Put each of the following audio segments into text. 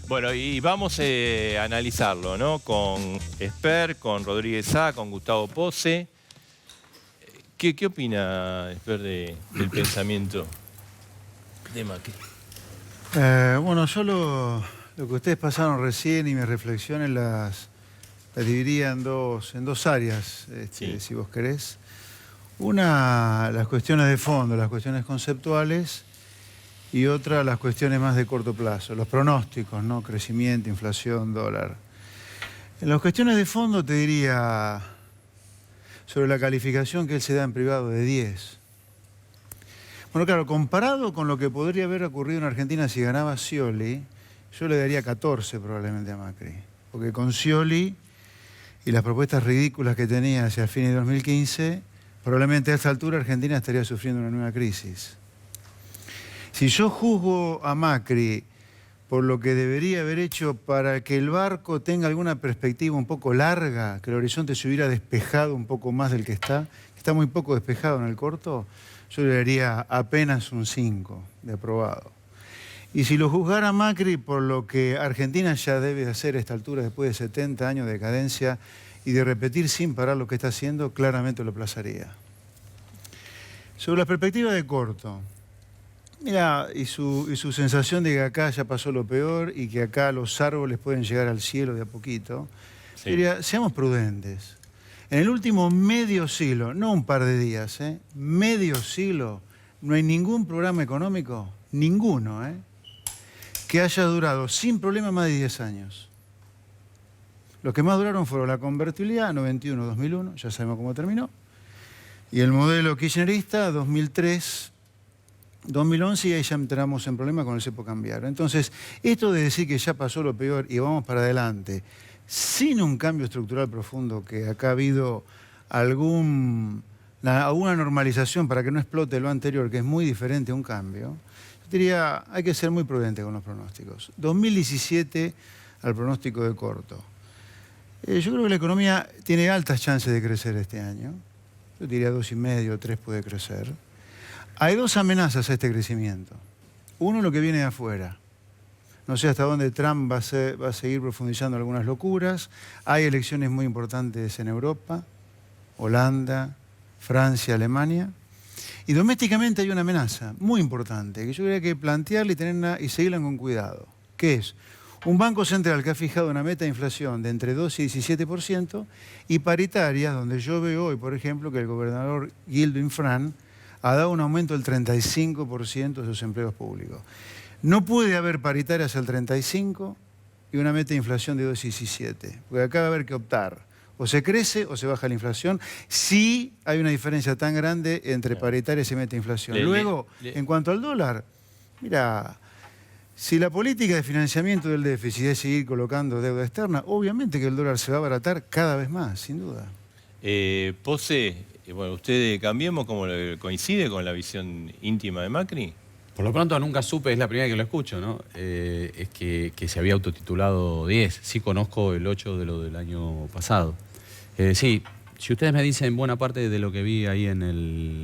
Bueno, y vamos a analizarlo, ¿no? Con Esper, con Rodríguez Sá, con Gustavo Pose. ¿Qué opina Esper del pensamiento de Macri? Bueno, yo lo que ustedes pasaron recién y mis reflexiones las dividiría en dos áreas, Sí. si vos querés. Una, las cuestiones de fondo, las cuestiones conceptuales, y otra, las cuestiones más de corto plazo, los pronósticos, ¿no? Crecimiento, inflación, dólar. En las cuestiones de fondo te diría sobre la calificación que él se da en privado de 10. Bueno, claro, comparado con lo que podría haber ocurrido en Argentina si ganaba Scioli, yo le daría 14 probablemente a Macri. Porque con Scioli y las propuestas ridículas que tenía hacia el fin de 2015, probablemente a esta altura Argentina estaría sufriendo una nueva crisis. Si yo juzgo a Macri por lo que debería haber hecho para que el barco tenga alguna perspectiva un poco larga, que el horizonte se hubiera despejado un poco más del que está muy poco despejado en el corto, yo le daría apenas un 5 de aprobado. Y si lo juzgara Macri por lo que Argentina ya debe hacer a esta altura después de 70 años de decadencia y de repetir sin parar lo que está haciendo, claramente lo aplazaría. Sobre la perspectiva de corto, mira, y su sensación de que acá ya pasó lo peor y que acá los árboles pueden llegar al cielo de a poquito, Sí. diría, seamos prudentes. En el último medio siglo, no un par de días, medio siglo, no hay ningún programa económico, ninguno, que haya durado sin problema más de 10 años. Los que más duraron fueron la convertibilidad, 91-2001, ya sabemos cómo terminó, y el modelo kirchnerista, 2003, 2011, y ahí ya entramos en problemas con el cepo cambiario. Entonces, esto de decir que ya pasó lo peor y vamos para adelante, sin un cambio estructural profundo, que acá ha habido alguna normalización para que no explote lo anterior, que es muy diferente a un cambio, yo diría, hay que ser muy prudente con los pronósticos. 2017 al pronóstico de corto. Yo creo que la economía tiene altas chances de crecer este año. Yo diría 2,5, 3 puede crecer. Hay dos amenazas a este crecimiento. Uno, lo que viene de afuera. No sé hasta dónde Trump va a seguir profundizando algunas locuras. Hay elecciones muy importantes en Europa, Holanda, Francia, Alemania. Y domésticamente hay una amenaza muy importante que yo creo que hay que plantearla y tenerla y seguirla con cuidado. ¿Qué es? Un banco central que ha fijado una meta de inflación de entre 12 y 17% y paritarias, donde yo veo hoy, por ejemplo, que el gobernador Guildo Infran ha dado un aumento del 35% de sus empleos públicos. No puede haber paritarias al 35 y una meta de inflación de 2,17, porque acá va a haber que optar. O se crece o se baja la inflación, si hay una diferencia tan grande entre paritarias y meta de inflación. Luego, en cuanto al dólar, mira, si la política de financiamiento del déficit es seguir colocando deuda externa, obviamente que el dólar se va a abaratar cada vez más, sin duda. Pose, bueno, usted Cambiemos, ¿cómo coincide con la visión íntima de Macri? Por lo pronto nunca supe, es la primera que lo escucho, ¿no? Es que se había autotitulado 10. Sí conozco el 8 de lo del año pasado. Sí, si ustedes me dicen buena parte de lo que vi ahí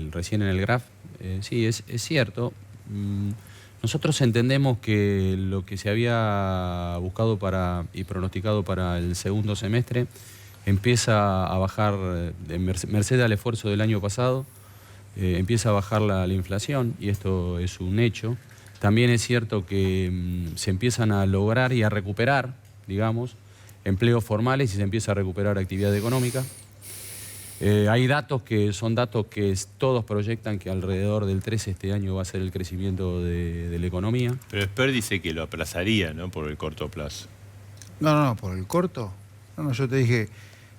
recién en el graph, sí, es cierto. Nosotros entendemos que lo que se había buscado y pronosticado para el segundo semestre empieza a bajar, merced al esfuerzo del año pasado, empieza a bajar la inflación, y esto es un hecho. También es cierto que se empiezan a lograr y a recuperar, digamos, empleos formales y se empieza a recuperar actividad económica. Hay datos que son datos que todos proyectan que alrededor del 3 este año va a ser el crecimiento de la economía. Pero Esper dice que lo aplazaría, ¿no? Por el corto plazo. No, por el corto. No, yo te dije,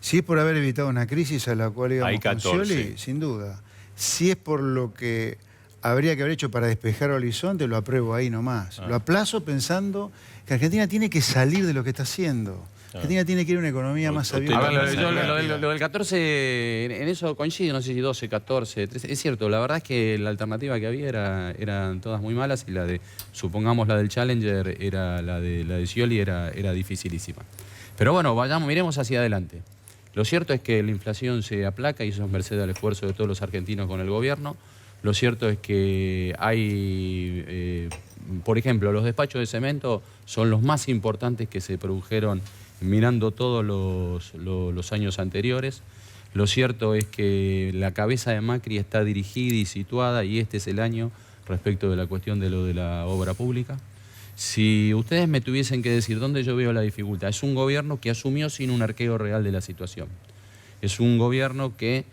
si es por haber evitado una crisis a la cual íbamos con Scioli, sin duda. Si es por lo que habría que haber hecho para despejar el horizonte, lo apruebo ahí nomás. Lo aplazo pensando que Argentina tiene que salir de lo que está haciendo. Argentina tiene que ir a una economía más abierta. A ver, lo del 14, en eso coincido, no sé si 12, 14, 13. Es cierto, la verdad es que la alternativa que había eran todas muy malas, y supongamos la del Challenger, la de Scioli era dificilísima. Pero bueno, miremos hacia adelante. Lo cierto es que la inflación se aplaca, y eso es merced al esfuerzo de todos los argentinos con el gobierno. Lo cierto es que hay por ejemplo, los despachos de cemento son los más importantes que se produjeron mirando todos los años anteriores. Lo cierto es que la cabeza de Macri está dirigida y situada, y este es el año respecto de la cuestión de lo de la obra pública. Si ustedes me tuviesen que decir dónde yo veo la dificultad, es un gobierno que asumió sin un arqueo real de la situación. Es un gobierno que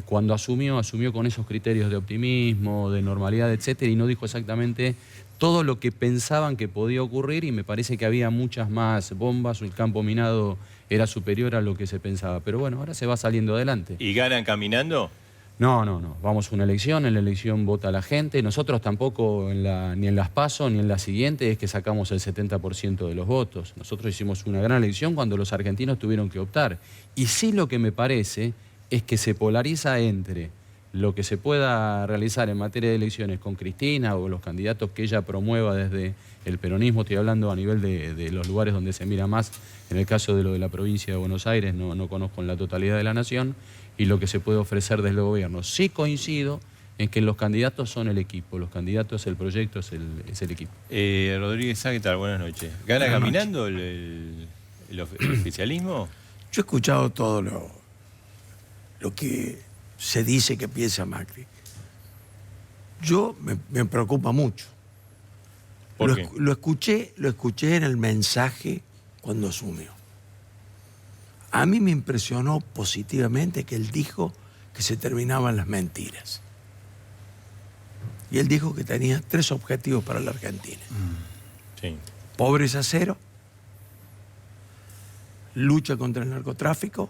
cuando asumió con esos criterios de optimismo, de normalidad, etcétera, y no dijo exactamente todo lo que pensaban que podía ocurrir, y me parece que había muchas más bombas, o el campo minado era superior a lo que se pensaba. Pero bueno, ahora se va saliendo adelante. ¿Y ganan caminando? No. Vamos a una elección, en la elección vota la gente. Nosotros tampoco, ni en las PASO, ni en la siguiente, es que sacamos el 70% de los votos. Nosotros hicimos una gran elección cuando los argentinos tuvieron que optar. Y sí, lo que me parece es que se polariza entre lo que se pueda realizar en materia de elecciones con Cristina o los candidatos que ella promueva desde el peronismo. Estoy hablando a nivel de los lugares donde se mira más. En el caso de lo de la provincia de Buenos Aires, no conozco en la totalidad de la nación, y lo que se puede ofrecer desde el gobierno. Sí coincido en que los candidatos son el equipo, los candidatos, el proyecto es el equipo. Rodríguez Sá, ¿qué tal? Buenas noches. ¿Gana Buenas caminando el oficialismo? Yo he escuchado todo lo que se dice que piensa Macri. Yo me preocupa mucho. ¿Por qué? Lo escuché en el mensaje cuando asumió. A mí me impresionó positivamente que él dijo que se terminaban las mentiras. Y él dijo que tenía 3 objetivos para la Argentina. Sí. Pobreza cero, lucha contra el narcotráfico,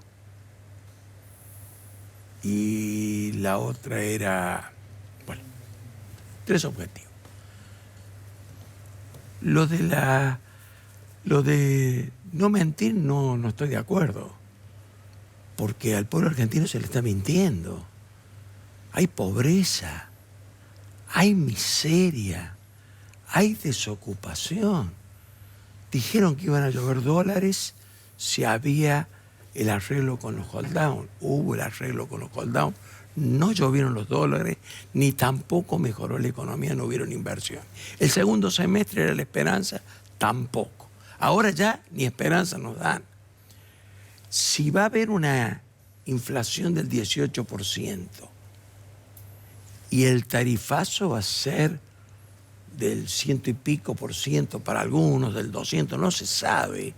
y la otra era, bueno, 3 objetivos. Lo de no mentir, no estoy de acuerdo, porque al pueblo argentino se le está mintiendo. Hay pobreza, hay miseria, hay desocupación. Dijeron que iban a llover dólares si había el arreglo con los hold down. Hubo el arreglo con los hold down. No llovieron los dólares, ni tampoco mejoró la economía, no hubieron inversión. El segundo semestre era la esperanza, tampoco. Ahora ya ni esperanza nos dan. Si va a haber una inflación del 18% y el tarifazo va a ser del 100 y pico por ciento para algunos, del 200, no se sabe,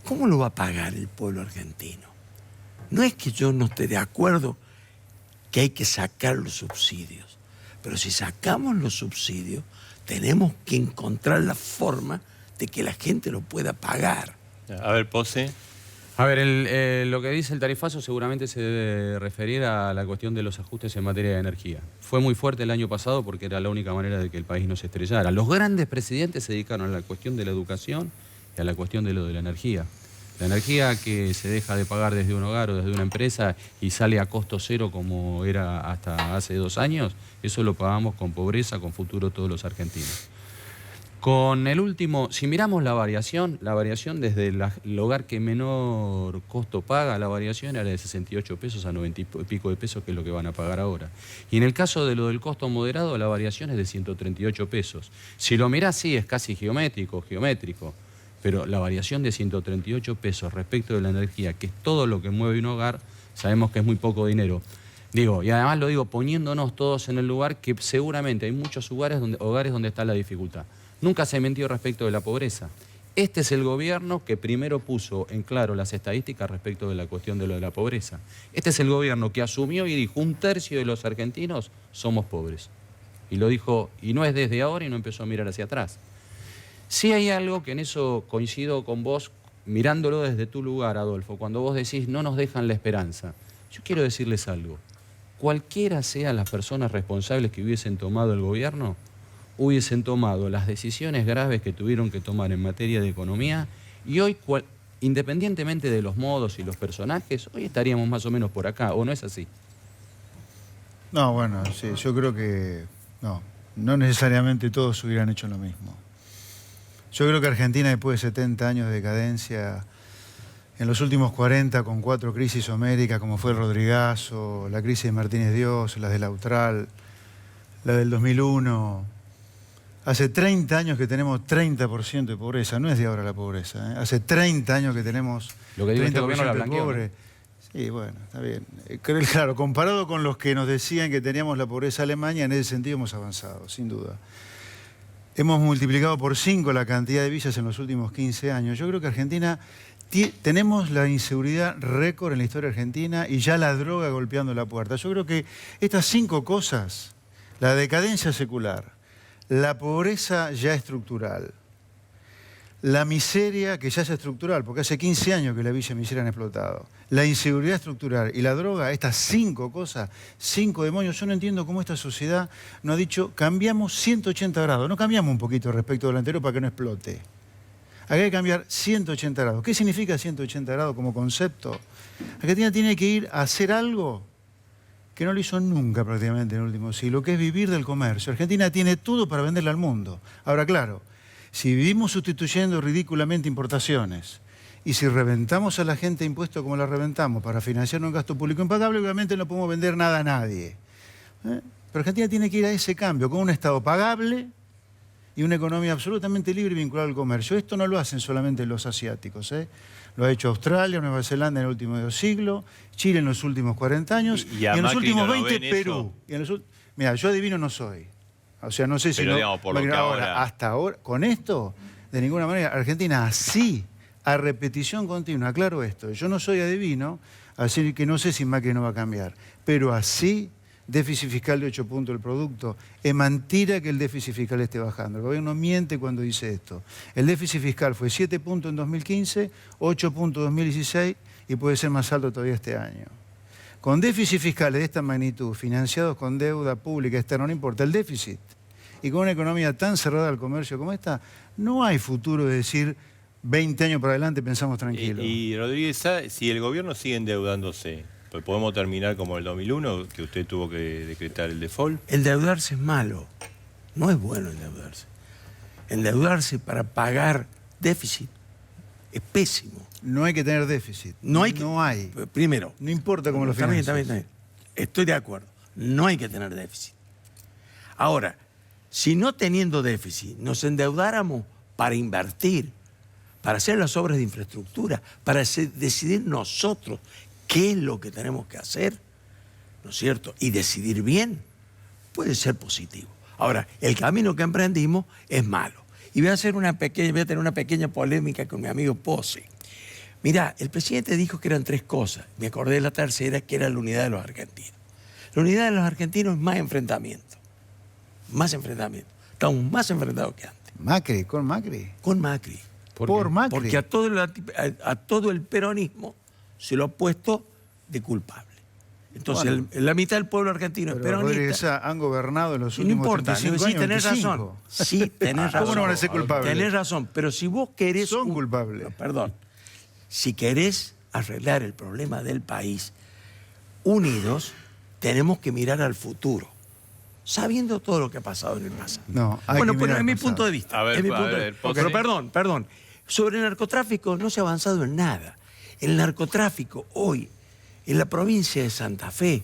¿cómo lo va a pagar el pueblo argentino? No es que yo no esté de acuerdo que hay que sacar los subsidios, pero si sacamos los subsidios, tenemos que encontrar la forma de que la gente lo pueda pagar. A ver, Pose. A ver, lo que dice el tarifazo seguramente se debe referir a la cuestión de los ajustes en materia de energía. Fue muy fuerte el año pasado porque era la única manera de que el país no se estrellara. Los grandes presidentes se dedicaron a la cuestión de la educación y a la cuestión de lo de la energía. La energía que se deja de pagar desde un hogar o desde una empresa y sale a costo cero como era hasta hace 2 años, eso lo pagamos con pobreza, con futuro todos los argentinos. Con el último, si miramos la variación desde el hogar que menor costo paga, la variación era de 68 pesos a 90 y pico de pesos, que es lo que van a pagar ahora. Y en el caso de lo del costo moderado, la variación es de 138 pesos. Si lo mirás, sí, es casi geométrico, pero la variación de 138 pesos respecto de la energía, que es todo lo que mueve un hogar, sabemos que es muy poco dinero. Digo, y además lo digo poniéndonos todos en el lugar que seguramente hay muchos hogares donde está la dificultad. Nunca se mintió respecto de la pobreza. Este es el gobierno que primero puso en claro las estadísticas respecto de la cuestión de lo de la pobreza. Este es el gobierno que asumió y dijo: 1/3 de los argentinos somos pobres. Y lo dijo, y no es desde ahora, y no empezó a mirar hacia atrás. Sí hay algo que en eso coincido con vos, mirándolo desde tu lugar, Adolfo, cuando vos decís no nos dejan la esperanza. Yo quiero decirles algo. Cualquiera sean las personas responsables que hubiesen tomado el gobierno, hubiesen tomado las decisiones graves que tuvieron que tomar en materia de economía, y hoy, independientemente de los modos y los personajes, hoy estaríamos más o menos por acá, ¿o no es así? No, bueno, sí, yo creo que no necesariamente todos hubieran hecho lo mismo. Yo creo que Argentina, después de 70 años de decadencia, en los últimos 40, con 4 crisis homéricas, como fue el Rodrigazo, la crisis de Martínez Dios, la del Austral, la del 2001, Hace 30 años que tenemos 30% de pobreza. No es de ahora la pobreza, ¿eh? Hace 30 años que tenemos Lo que digo este gobierno la 30% de blanqueó, pobre. Sí, bueno, está bien. Claro, comparado con los que nos decían que teníamos la pobreza alemana, en ese sentido hemos avanzado, sin duda. Hemos multiplicado por 5 la cantidad de villas en los últimos 15 años. Yo creo que Argentina, tenemos la inseguridad récord en la historia argentina y ya la droga golpeando la puerta. Yo creo que estas 5 cosas, la decadencia secular, la pobreza ya estructural, la miseria que ya es estructural, porque hace 15 años que la villa y miseria han explotado, la inseguridad estructural y la droga, estas 5 cosas, 5 demonios. Yo no entiendo cómo esta sociedad no ha dicho, cambiamos 180 grados, no cambiamos un poquito respecto del anterior para que no explote. Hay que cambiar 180 grados. ¿Qué significa 180 grados como concepto? Argentina tiene que ir a hacer algo que no lo hizo nunca prácticamente en el último siglo, que es vivir del comercio. Argentina tiene todo para venderle al mundo. Ahora, claro, si vivimos sustituyendo ridículamente importaciones y si reventamos a la gente impuestos como la reventamos para financiar un gasto público impagable, obviamente no podemos vender nada a nadie. Pero Argentina tiene que ir a ese cambio, con un Estado pagable y una economía absolutamente libre y vinculada al comercio. Esto no lo hacen solamente los asiáticos, ¿eh? Lo ha hecho Australia, Nueva Zelanda en el último medio siglo, Chile en los últimos 40 años y en los Macri últimos no lo 20 ven Perú. Mira, yo adivino no soy. O sea, no sé si... Pero no, digamos, por lo que ahora... Hasta ahora, con esto, de ninguna manera, Argentina así, a repetición continua, aclaro esto, yo no soy adivino, así que no sé si Macri no va a cambiar, pero así, déficit fiscal de 8 puntos del producto, es mentira que el déficit fiscal esté bajando. El gobierno miente cuando dice esto. El déficit fiscal fue 7 puntos en 2015, 8 puntos en 2016 y puede ser más alto todavía este año. Con déficit fiscales de esta magnitud, financiados con deuda pública externa, no importa el déficit, y con una economía tan cerrada al comercio como esta, no hay futuro de decir 20 años para adelante pensamos tranquilo. Y Rodríguez, si el gobierno sigue endeudándose, pues podemos terminar como el 2001, que usted tuvo que decretar el default. Endeudarse es malo. No es bueno endeudarse. Endeudarse para pagar déficit es pésimo. No hay que tener déficit. No hay. Primero. No importa cómo lo Está bien, financies. está bien. Estoy de acuerdo. No hay que tener déficit. Ahora, si no teniendo déficit nos endeudáramos para invertir, para hacer las obras de infraestructura, para decidir nosotros qué es lo que tenemos que hacer, ¿no es cierto? Y decidir bien, puede ser positivo. Ahora, el camino que emprendimos es malo. Y voy a tener una pequeña polémica con mi amigo Pose. Mirá, el presidente dijo que eran 3 cosas. Me acordé de la tercera, que era la unidad de los argentinos. La unidad de los argentinos es más enfrentamiento. Más enfrentamiento. Estamos más enfrentados que antes. Macri, con Macri. Con Macri. Por Macri. Porque a todo el peronismo se lo ha puesto de culpable. Entonces, Bueno, la mitad del pueblo argentino es Pero Rodríguez peronista. Sá han gobernado en los No últimos importa, 35 sí, años. tenés 25. razón. Sí, tenés razón. ¿Cómo no van a ser culpables? Tenés razón, pero si vos querés... Son culpables. No, perdón. Si querés arreglar el problema del país, unidos, tenemos que mirar al futuro, sabiendo todo lo que ha pasado en el pasado. No, hay bueno, que pero mirar es al mi pasado. punto de vista. A ver, es mi a punto de ver, vista. Pose. Pero perdón. Sobre el narcotráfico no se ha avanzado en nada. El narcotráfico hoy, en la provincia de Santa Fe,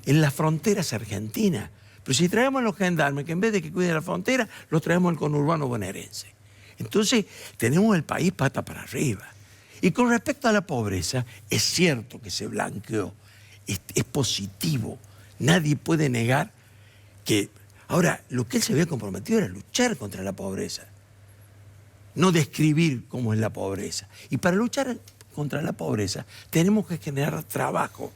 en las fronteras argentinas. Pero si traemos a los gendarmes, que en vez de que cuiden la frontera, los traemos al conurbano bonaerense. Entonces, tenemos el país pata para arriba. Y con respecto a la pobreza, es cierto que se blanqueó. Es positivo. Nadie puede negar que... Ahora, lo que él se había comprometido era luchar contra la pobreza. No describir cómo es la pobreza. Y para luchar contra la pobreza, tenemos que generar trabajo.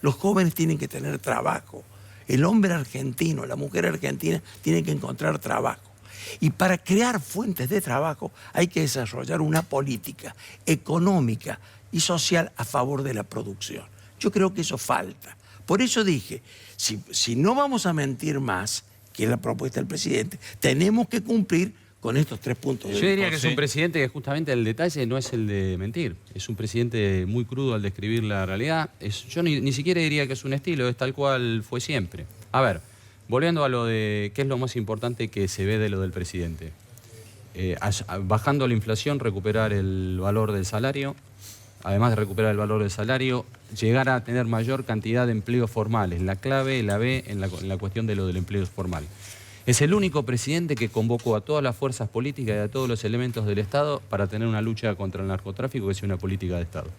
Los jóvenes tienen que tener trabajo. El hombre argentino, la mujer argentina tienen que encontrar trabajo. Y para crear fuentes de trabajo hay que desarrollar una política económica y social a favor de la producción. Yo creo que eso falta. Por eso dije, si no vamos a mentir más, que es la propuesta del presidente, tenemos que cumplir con estos 3 puntos. Yo diría que es un presidente que justamente el detalle no es el de mentir. Es un presidente muy crudo al describir la realidad. Yo ni siquiera diría que es un estilo, es tal cual fue siempre. A ver, volviendo a lo de qué es lo más importante que se ve de lo del presidente. Bajando la inflación, recuperar el valor del salario. Además de recuperar el valor del salario, llegar a tener mayor cantidad de empleos formales. La clave la ve en la cuestión de lo del empleo formal. Es el único presidente que convocó a todas las fuerzas políticas y a todos los elementos del Estado para tener una lucha contra el narcotráfico que sea una política de Estado.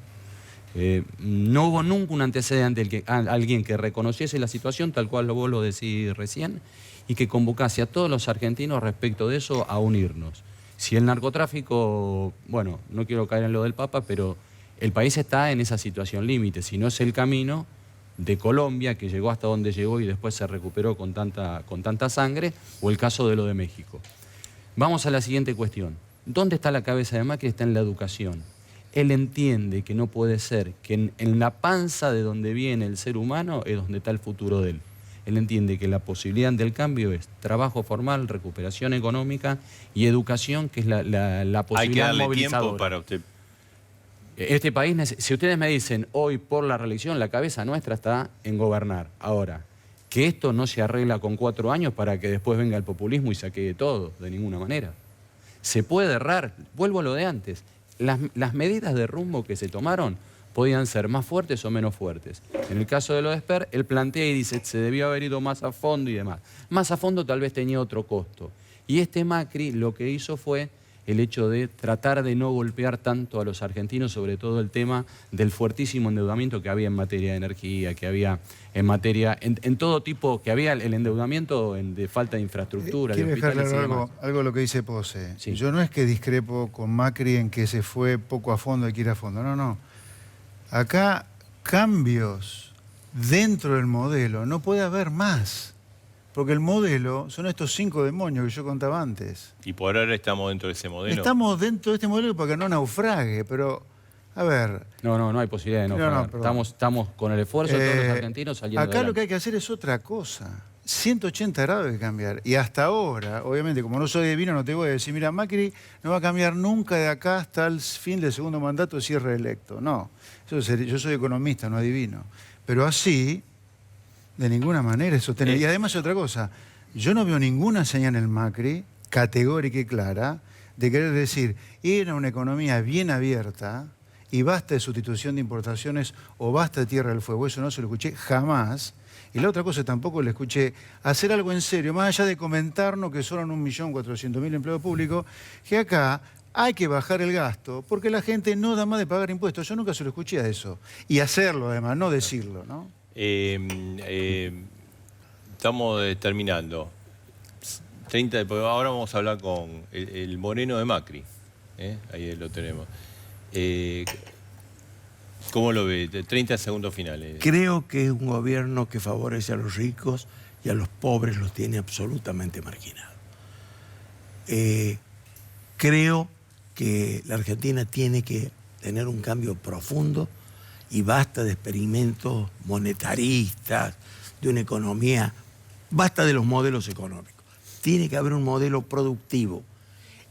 No hubo nunca un antecedente alguien que reconociese la situación tal cual vos lo decís recién y que convocase a todos los argentinos respecto de eso a unirnos. Si el narcotráfico, bueno, no quiero caer en lo del Papa, pero el país está en esa situación límite, si no es el camino de Colombia, que llegó hasta donde llegó y después se recuperó con tanta sangre, o el caso de lo de México. Vamos a la siguiente cuestión. ¿Dónde está la cabeza de Macri? Está en la educación. Él entiende que no puede ser, que en la panza de donde viene el ser humano es donde está el futuro de él. Él entiende que la posibilidad del cambio es trabajo formal, recuperación económica y educación, que es la posibilidad Hay que darle movilizadora. tiempo para usted. Este país, si ustedes me dicen, hoy por la reelección, la cabeza nuestra está en gobernar. Ahora, que esto no se arregla con 4 años para que después venga el populismo y saquee todo, de ninguna manera. Se puede errar, vuelvo a lo de antes. Las medidas de rumbo que se tomaron podían ser más fuertes o menos fuertes. En el caso de lo de Esper, él plantea y dice, se debió haber ido más a fondo y demás. Más a fondo tal vez tenía otro costo. Y este Macri lo que hizo fue el hecho de tratar de no golpear tanto a los argentinos, sobre todo el tema del fuertísimo endeudamiento que había en materia de energía, que había en materia, en todo tipo, que había el endeudamiento de falta de infraestructura. Quiero de dejarle hospitales y demás. algo de lo que dice Pose. Sí. Yo no es que discrepo con Macri en que se fue poco a fondo y que ir a fondo. No, no. Acá cambios dentro del modelo no puede haber más. Porque el modelo son estos 5 demonios que yo contaba antes. Y por ahora estamos dentro de ese modelo. Estamos dentro de este modelo para que no naufrague, pero, a ver... No hay posibilidad de no, No, pagar. Estamos con el esfuerzo de todos los argentinos saliendo acá adelante. lo que hay que hacer es otra cosa. 180 grados hay que cambiar. Y hasta ahora, obviamente, como no soy divino, no te voy a decir, mira, Macri no va a cambiar nunca de acá hasta el fin del segundo mandato si es reelecto. No, yo soy economista, no adivino. Pero así... De ninguna manera es sostenible. Y además otra cosa, yo no veo ninguna señal en el Macri, categórica y clara, de querer decir, era una economía bien abierta y basta de sustitución de importaciones o basta de Tierra del Fuego. Eso no se lo escuché jamás. Y la otra cosa tampoco le escuché hacer algo en serio, más allá de comentarnos que son 1.400.000 empleos públicos, que acá hay que bajar el gasto porque la gente no da más de pagar impuestos. Yo nunca se lo escuché a eso. Y hacerlo además, no decirlo, ¿no? Estamos terminando. Porque ahora vamos a hablar con el moreno de Macri. Ahí lo tenemos. ¿Cómo lo ve? 30 segundos finales. Creo que es un gobierno que favorece a los ricos y a los pobres los tiene absolutamente marginados. Creo que la Argentina tiene que tener un cambio profundo y basta de experimentos monetaristas, de una economía, basta de los modelos económicos. Tiene que haber un modelo productivo.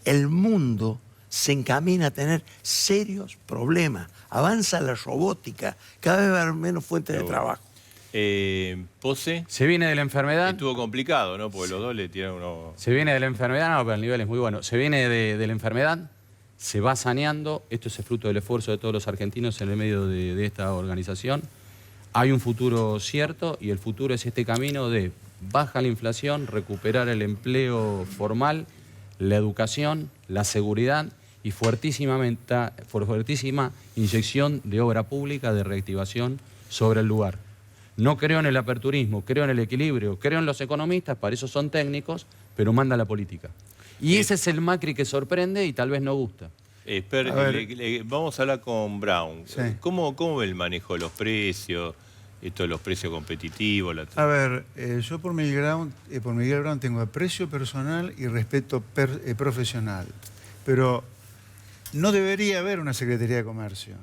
El mundo se encamina a tener serios problemas. Avanza la robótica, cada vez va a haber menos fuentes de trabajo. Pose. Se viene de la enfermedad. Estuvo complicado, ¿no? Porque los dos le tiran uno... Se viene de la enfermedad, no, pero el nivel es muy bueno. Se viene de la enfermedad, se va saneando. Esto es el fruto del esfuerzo de todos los argentinos en el medio de esta organización. Hay un futuro cierto y el futuro es este camino de baja la inflación, recuperar el empleo formal, la educación, la seguridad y fuertísima inyección de obra pública, de reactivación sobre el lugar. No creo en el aperturismo, creo en el equilibrio, creo en los economistas, para eso son técnicos, pero manda la política. Y ese es el Macri que sorprende y tal vez no gusta. Vamos a hablar con Brown. Sí. ¿Cómo ve el manejo de los precios? Esto de los precios competitivos. A ver, yo por Miguel Brown tengo aprecio personal y respeto profesional. Pero no debería haber una Secretaría de Comercio.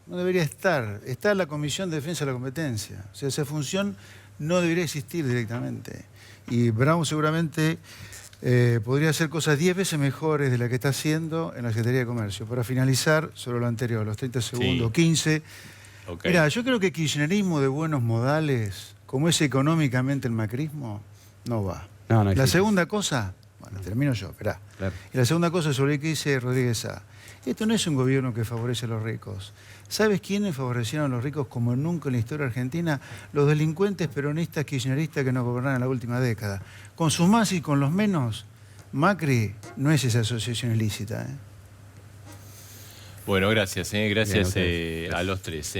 No debería estar. Está la Comisión de Defensa de la Competencia. O sea, esa función no debería existir directamente. Y Brown seguramente podría hacer cosas 10 veces mejores de las que está haciendo en la Secretaría de Comercio. Para finalizar sobre lo anterior, los 30 segundos, 15... Okay. Mira, yo creo que kirchnerismo de buenos modales, como es económicamente el macrismo, no va. No La existe. segunda cosa, Bueno, termino yo, esperá. Claro. Y la segunda cosa sobre el que dice Rodríguez Sá. Esto no es un gobierno que favorece a los ricos. ¿Sabes quiénes favorecieron a los ricos como nunca en la historia argentina? Los delincuentes peronistas kirchneristas que nos gobernaron en la última década. Con sus más y con los menos, Macri no es esa asociación ilícita. Bueno, gracias, gracias Bien, a los tres.